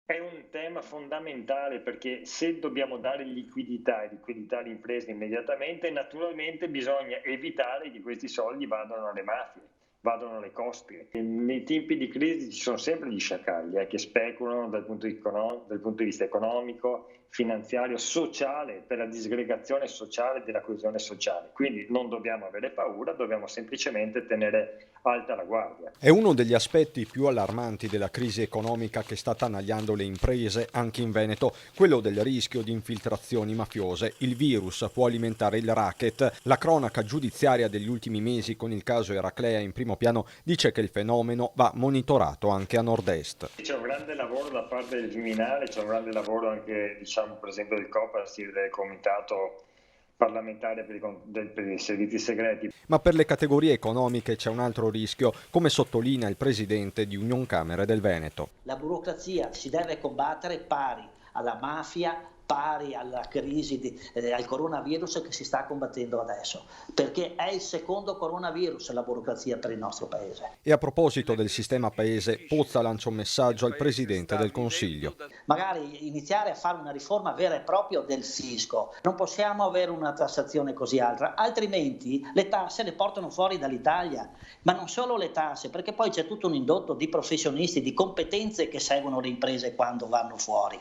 È un tema fondamentale perché se dobbiamo dare liquidità e liquidità alle imprese immediatamente, naturalmente bisogna evitare che questi soldi vadano alle mafie, vadano alle cosche. Nei tempi di crisi ci sono sempre gli sciacalli che speculano dal punto di vista economico, finanziario, sociale, per la disgregazione sociale e della coesione sociale. Quindi non dobbiamo avere paura, dobbiamo semplicemente tenere alta la guardia. È uno degli aspetti più allarmanti della crisi economica che sta attanagliando le imprese anche in Veneto, quello del rischio di infiltrazioni mafiose. Il virus può alimentare il racket. La cronaca giudiziaria degli ultimi mesi con il caso Eraclea in primo piano dice che il fenomeno va monitorato anche a nord-est. C'è un grande lavoro da parte del Viminale, c'è un grande lavoro anche, diciamo, per esempio del COPASIR, del Comitato parlamentare per i servizi segreti. Ma per le categorie economiche c'è un altro rischio, come sottolinea il presidente di Unioncamere del Veneto. La burocrazia si deve combattere pari alla mafia, pari alla crisi, al coronavirus che si sta combattendo adesso, perché è il secondo coronavirus la burocrazia per il nostro paese. E a proposito del sistema paese, Pozza lancia un messaggio al Presidente del Consiglio. Magari iniziare a fare una riforma vera e propria del fisco. Non possiamo avere una tassazione così alta, altrimenti le tasse le portano fuori dall'Italia. Ma non solo le tasse, perché poi c'è tutto un indotto di professionisti, di competenze che seguono le imprese quando vanno fuori.